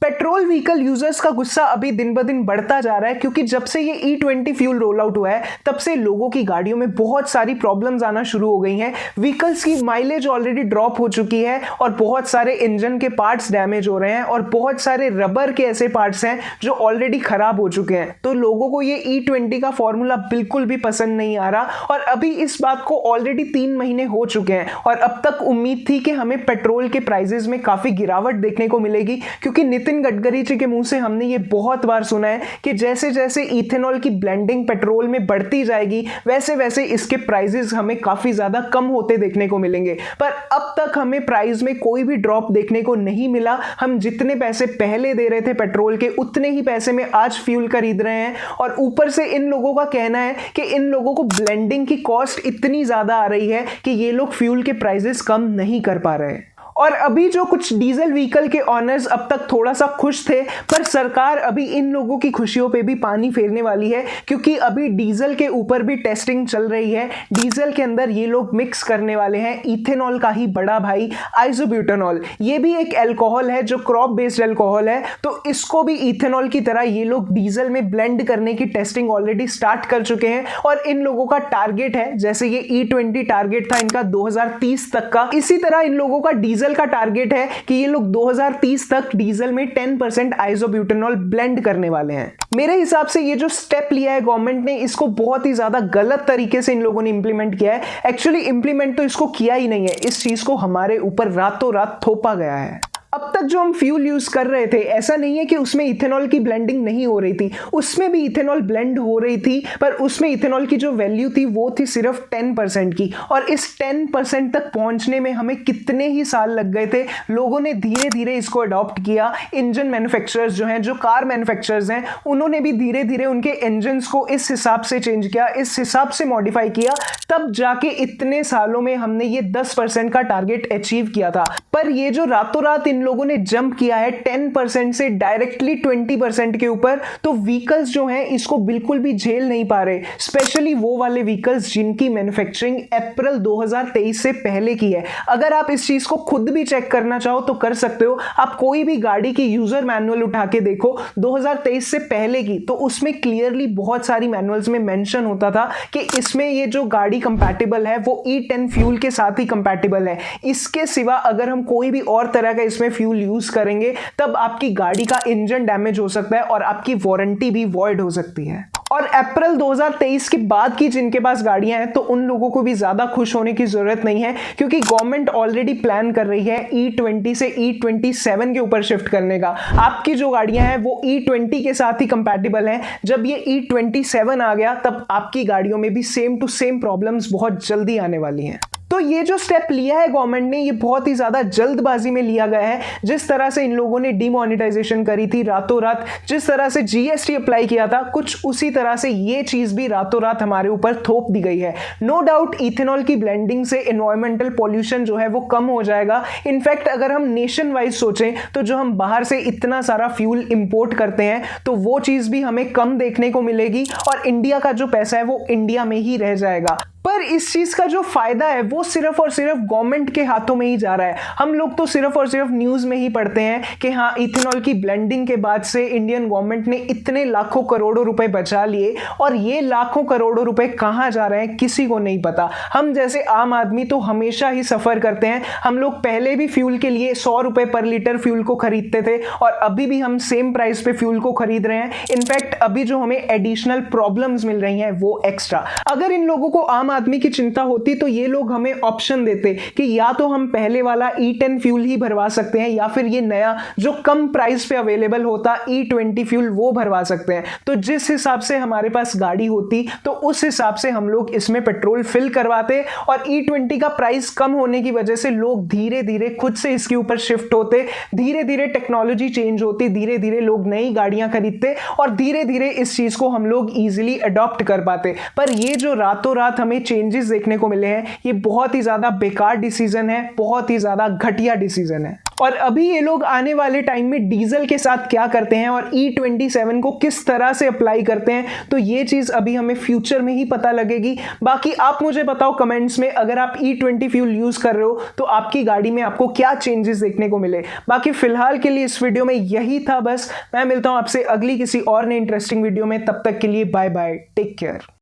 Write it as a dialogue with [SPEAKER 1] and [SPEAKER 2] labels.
[SPEAKER 1] Petrol vehicle users का गुस्सा अभी दिन ब दिन बढ़ता जा रहा है क्योंकि जब से ये E20 फ्यूल रोल आउट हुआ है तब से लोगों की गाड़ियों में बहुत सारी प्रॉब्लम्स आना शुरू हो गई हैं। व्हीकल्स की माइलेज ऑलरेडी ड्रॉप हो चुकी है और बहुत सारे इंजन के पार्ट्स डैमेज हो रहे हैं और बहुत सारे रबर के ऐसे पार्ट्स हैं जो ऑलरेडी खराब हो चुके हैं। तो लोगों को ये E20 का फॉर्मूला बिल्कुल भी पसंद नहीं आ रहा और अभी इस बात को ऑलरेडी 3 महीने हो चुके हैं और अब तक उम्मीद थी कि हमें पेट्रोल के प्राइसेस में काफी गिरावट देखने को मिलेगी क्योंकि नितिन गडकरी जी के मुंह से हमने ये बहुत बार सुना है कि जैसे जैसे इथेनॉल की ब्लेंडिंग पेट्रोल में बढ़ती जाएगी वैसे वैसे इसके प्राइसेस हमें काफी ज्यादा कम होते देखने को मिलेंगे। पर अब तक हमें प्राइस में कोई भी ड्रॉप देखने को नहीं मिला। हम जितने पैसे पहले दे रहे थे पेट्रोल के उतने ही पैसे में आज फ्यूल खरीद रहे हैं और ऊपर से इन लोगों का कहना है कि इन लोगों को ब्लेंडिंग की कॉस्ट इतनी ज्यादा आ रही है कि ये लोग फ्यूल के प्राइसेस कम नहीं कर पा रहे हैं। और अभी जो कुछ डीजल व्हीकल के ऑनर्स अब तक थोड़ा सा खुश थे पर सरकार अभी इन लोगों की खुशियों पे भी पानी फेरने वाली है क्योंकि अभी डीजल के ऊपर भी टेस्टिंग चल रही है। डीजल के अंदर ये लोग मिक्स करने वाले हैं इथेनॉल का ही बड़ा भाई आइसोब्यूटेनॉल। ये भी एक अल्कोहल है जो क्रॉप बेस्ड अल्कोहल है, तो इसको भी इथेनॉल की तरह ये लोग डीजल में ब्लेंड करने की टेस्टिंग ऑलरेडी स्टार्ट कर चुके हैं और इन लोगों का टारगेट है, जैसे ये E20 टारगेट था इनका 2030 तक का, इसी तरह इन लोगों का डीजल का टारगेट है कि ये लोग 2030 तक डीजल में 10% आइसोब्यूटेनॉल ब्लेंड करने वाले हैं। मेरे हिसाब से ये जो स्टेप लिया है गवर्नमेंट ने इसको बहुत ही ज्यादा गलत तरीके से इन लोगों ने इंप्लीमेंट किया है। एक्चुअली इंप्लीमेंट तो इसको किया ही नहीं है, इस चीज को हमारे ऊपर रातों रात थोपा गया है। अब तक जो हम फ्यूल यूज कर रहे थे ऐसा नहीं है कि उसमें इथेनॉल की ब्लेंडिंग नहीं हो रही थी, उसमें भी इथेनॉल ब्लेंड हो रही थी पर उसमें इथेनॉल की जो वैल्यू थी वो थी सिर्फ 10% की और इस 10% तक पहुंचने में हमें कितने ही साल लग गए थे। लोगों ने धीरे धीरे इसको अडॉप्ट किया। इंजन मैन्युफैक्चरर्स जो हैं, जो कार मैन्युफैक्चरर्स हैं, उन्होंने भी धीरे धीरे उनके इंजन्स को इस हिसाब से चेंज किया, इस हिसाब से मॉडिफाई किया, तब जाके इतने सालों में हमने ये 10% का टारगेट अचीव किया था। पर ये जो रातों रात इन लोगों ने जंप किया है 10% से डायरेक्टली 20% के ऊपर, तो व्हीकल्स जो हैं इसको बिल्कुल भी झेल नहीं पा रहे, स्पेशली वो वाले व्हीकल्स जिनकी मैन्युफैक्चरिंग अप्रैल 2023 से पहले की है। अगर आप इस चीज को खुद भी चेक करना चाहो तो कर सकते हो। आप कोई भी गाड़ी की यूजर मैनुअल उठा के देखो 2023 से पहले की, तो उसमें क्लियरली बहुत सारी मैनुअल्स में मेंशन होता था कि इसमें ये जो गाड़ी कंपैटिबल है वो E10 फ्यूल के साथ ही कंपैटिबल है। इसके सिवा अगर हम कोई भी और तरह का इसमें फ्यूल यूज करेंगे तब आपकी गाड़ी का इंजन डैमेज हो सकता है और आपकी वारंटी भी वॉइड हो सकती है। और अप्रैल 2023 के बाद की जिनके पास गाड़ियां हैं तो उन लोगों को भी ज्यादा खुश होने की जरूरत नहीं है क्योंकि गवर्नमेंट ऑलरेडी प्लान कर रही है E20 से E27 के ऊपर शिफ्ट करने का। आपकी जो गाड़ियां हैं वो E20 के साथ ही कंपैटिबल हैं। जब ये E27 आ गया तब आपकी गाड़ियों में भी सेम टू सेम प्रॉब्लम्स बहुत जल्दी आने वाली हैं। तो ये जो स्टेप लिया है गवर्नमेंट ने ये बहुत ही ज्यादा जल्दबाजी में लिया गया है। जिस तरह से इन लोगों ने डिमोनेटाइजेशन करी थी रातों रात, जिस तरह से GST अप्लाई किया था, कुछ उसी तरह से ये चीज भी रातों रात हमारे ऊपर थोप दी गई है। नो डाउट इथेनॉल की ब्लेंडिंग से एनवायरमेंटल पॉल्यूशन जो है वो कम हो जाएगा। इनफैक्ट अगर हम नेशन वाइज सोचें तो जो हम बाहर से इतना सारा फ्यूल इंपोर्ट करते हैं तो वो चीज भी हमें कम देखने को मिलेगी और इंडिया का जो पैसा है वो इंडिया में ही रह जाएगा। पर इस चीज का जो फायदा है वो सिर्फ और सिर्फ गवर्नमेंट के हाथों में ही जा रहा है। हम लोग तो सिर्फ और सिर्फ न्यूज में ही पढ़ते हैं कि हाँ इथेनॉल की ब्लेंडिंग के बाद से इंडियन गवर्नमेंट ने इतने लाखों करोड़ों रुपए बचा लिए और ये लाखों करोड़ों रुपए कहां जा रहे हैं किसी को नहीं पता। हम जैसे आम आदमी तो हमेशा ही सफर करते हैं। हम लोग पहले भी फ्यूल के लिए 100 रुपए पर लीटर फ्यूल को खरीदते थे और अभी भी हम सेम प्राइस पे फ्यूल को खरीद रहे हैं। इनफैक्ट अभी जो हमें एडिशनल प्रॉब्लम्स मिल रही हैं वो एक्स्ट्रा। अगर इन लोगों को आम आदमी की चिंता होती तो ये लोग हमें ऑप्शन देते कि या तो हम पहले वाला E10 फ्यूल ही भरवा सकते हैं या फिर ये नया जो कम प्राइस पे अवेलेबल होता E20 फ्यूल वो भरवा सकते हैं। तो जिस हिसाब से हमारे पास गाड़ी होती तो उस हिसाब से हम लोग इसमें पेट्रोल फिल करवाते और E20 का प्राइस कम होने की वजह से लोग धीरे धीरे खुद से इसके ऊपर शिफ्ट होते, धीरे धीरे टेक्नोलॉजी चेंज होती, धीरे धीरे लोग नई गाड़ियां खरीदते और धीरे धीरे इस चीज को हम लोग इजीली अडॉप्ट कर पाते। पर ये जो रातों रात हमें चेंजेस देखने को मिले हैं, ये बहुत ही ज़्यादा बेकार डिसीजन है, बहुत ही ज़्यादा घटिया डिसीजन है। और अभी ये लोग आने वाले टाइम में डीजल के साथ क्या करते हैं और E27 को किस तरह से अप्लाई करते हैं, तो ये चीज़ अभी हमें फ्यूचर में ही पता लगेगी। बाकी आप मुझे बताओ कमेंट्स में, अगर आप E20 फ्यूल यूज़ कर रहे हो तो आपकी गाड़ी में आपको क्या चेंजेस देखने को मिले। बाकी फिलहाल के लिए इस वीडियो में यही था बस। मैं मिलता हूं आपसे अगली किसी और नई इंटरेस्टिंग वीडियो में, तब तक के लिए बाय बाय, टेक केयर।